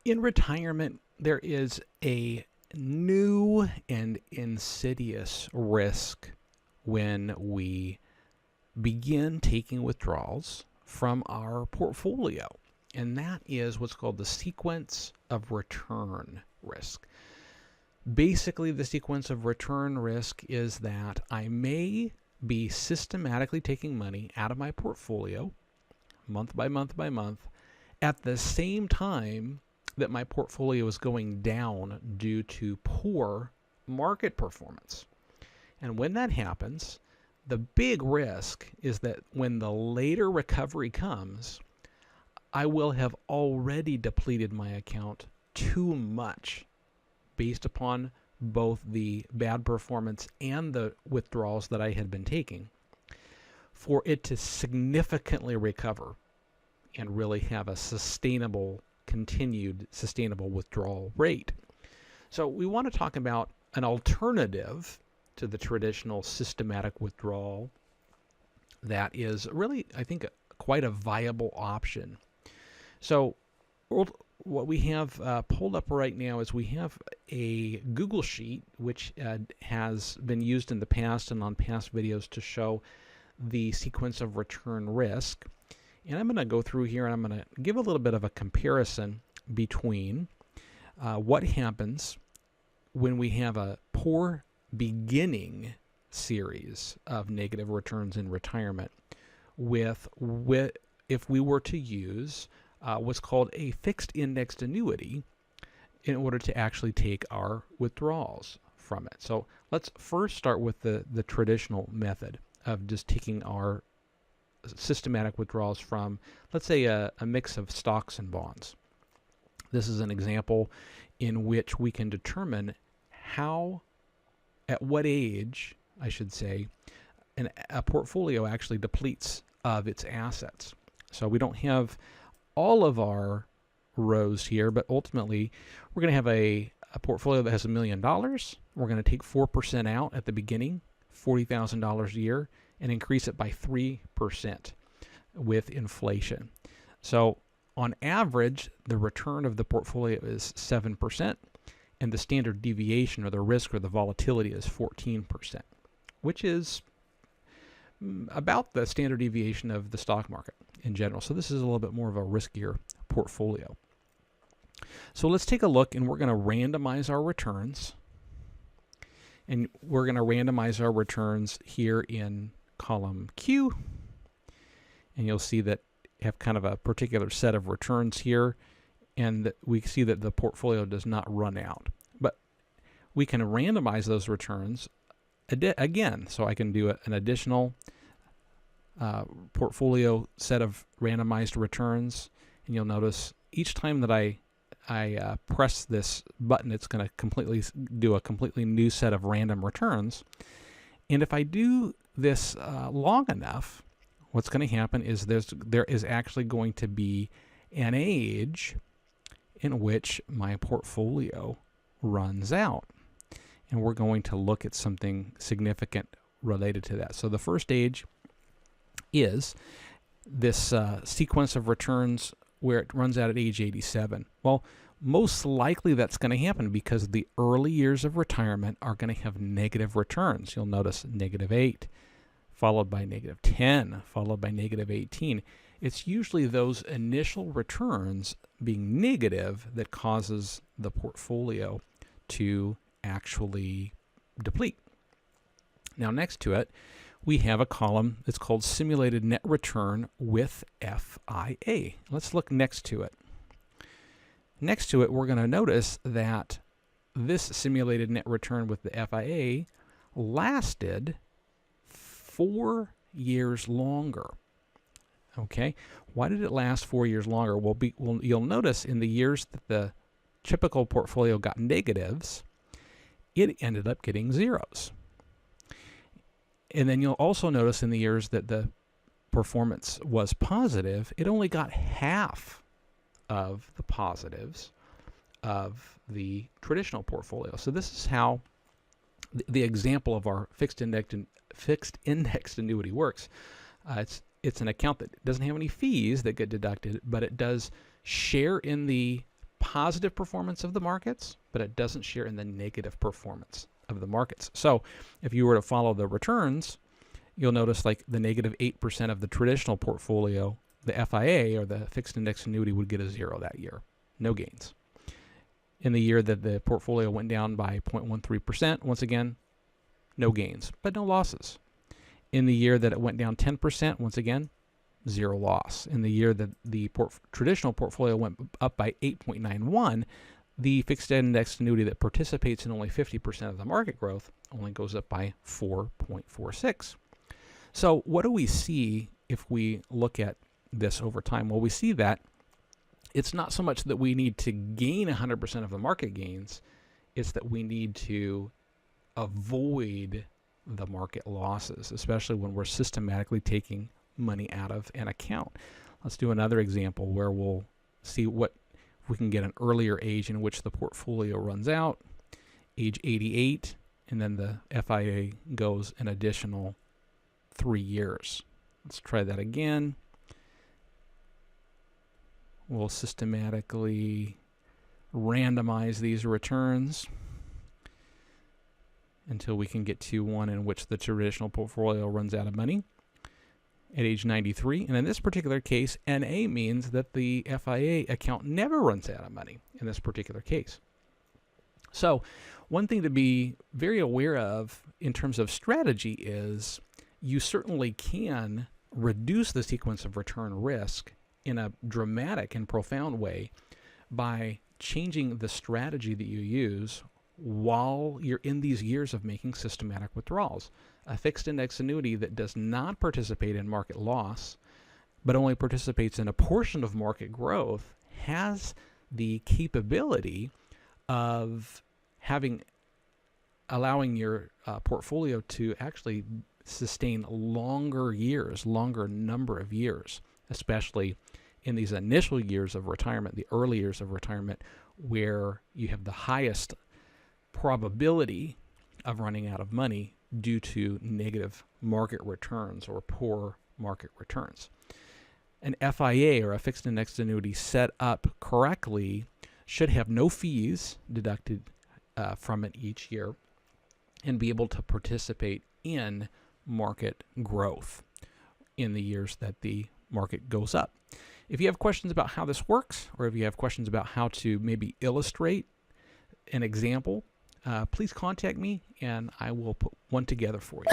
In retirement, there is a new and insidious risk when we begin taking withdrawals from our portfolio, and that is what's called the sequence of return risk. Basically, the sequence of return risk is that I may be systematically taking money out of my portfolio month by month by month at the same time that my portfolio is going down due to poor market performance. And when that happens, the big risk is that when the later recovery comes, I will have already depleted my account too much based upon both the bad performance and the withdrawals that I had been taking for it to significantly recover and really have a continued sustainable withdrawal rate. So we want to talk about an alternative to the traditional systematic withdrawal that is really, I think, quite a viable option. So what we have pulled up right now is we have a Google Sheet which has been used in the past and on past videos to show the sequence of return risk. And I'm going to go through here and I'm going to give a little bit of a comparison between what happens when we have a poor beginning series of negative returns in retirement with if we were to use what's called a fixed indexed annuity in order to actually take our withdrawals from it. So let's first start with the traditional method of just taking our systematic withdrawals from, let's say, a mix of stocks and bonds. This is an example in which we can determine at what age, I should say, a portfolio actually depletes of its assets. So we don't have all of our rows here, but ultimately we're going to have a portfolio that has $1 million. We're going to take 4% out at the beginning, $40,000 a year, and increase it by 3% with inflation. So on average, the return of the portfolio is 7%, and the standard deviation or the risk or the volatility is 14%, which is about the standard deviation of the stock market in general. So this is a little bit more of a riskier portfolio. So let's take a look, and we're going to randomize our returns. And we're going to randomize our returns here in column Q. And you'll see that we have kind of a particular set of returns here, and we see that the portfolio does not run out. But we can randomize those returns again. So I can do an additional portfolio set of randomized returns, and you'll notice each time that I press this button, it's going to do a completely new set of random returns. And if I do this long enough, what's going to happen is there is actually going to be an age in which my portfolio runs out. And we're going to look at something significant related to that. So the first age is this sequence of returns where it runs out at age 87. Well, most likely that's going to happen because the early years of retirement are going to have negative returns. You'll notice -8, followed by -10, followed by -18. It's usually those initial returns being negative that causes the portfolio to actually deplete. Now next to it, we have a column that's called Simulated Net Return with FIA. Let's look next to it. Next to it, we're going to notice that this simulated net return with the FIA lasted 4 years longer. Okay, why did it last 4 years longer? Well, you'll notice in the years that the typical portfolio got negatives, it ended up getting zeros. And then you'll also notice in the years that the performance was positive, it only got half of the positives of the traditional portfolio. So this is how the example of our fixed indexed annuity works. It's an account that doesn't have any fees that get deducted, but it does share in the positive performance of the markets, but it doesn't share in the negative performance of the markets. So if you were to follow the returns, you'll notice like the negative 8% of the traditional portfolio, the FIA or the fixed index annuity would get a 0 that year. No gains. In the year that the portfolio went down by 0.13%, once again, no gains, but no losses. In the year that it went down 10%, once again, 0 loss. In the year that the traditional portfolio went up by 8.91, the fixed index annuity that participates in only 50% of the market growth only goes up by 4.46. So what do we see if we look at this over time? Well, we see that it's not so much that we need to gain 100% of the market gains, it's that we need to avoid the market losses, especially when we're systematically taking money out of an account. Let's do another example where we'll see what we can get an earlier age in which the portfolio runs out, age 88, and then the FIA goes an additional 3 years. Let's try that again. We'll systematically randomize these returns until we can get to one in which the traditional portfolio runs out of money at age 93. And in this particular case, NA means that the FIA account never runs out of money in this particular case. So one thing to be very aware of in terms of strategy is you certainly can reduce the sequence of return risk in a dramatic and profound way by changing the strategy that you use while you're in these years of making systematic withdrawals. A fixed index annuity that does not participate in market loss, but only participates in a portion of market growth, has the capability of allowing your portfolio to actually sustain longer years, longer number of years, especially in these initial years of retirement, the early years of retirement, where you have the highest probability of running out of money due to negative market returns or poor market returns. An FIA, or a fixed index annuity set up correctly, should have no fees deducted from it each year and be able to participate in market growth in the years that the market goes up. If you have questions about how this works, or if you have questions about how to maybe illustrate an example, please contact me and I will put one together for you.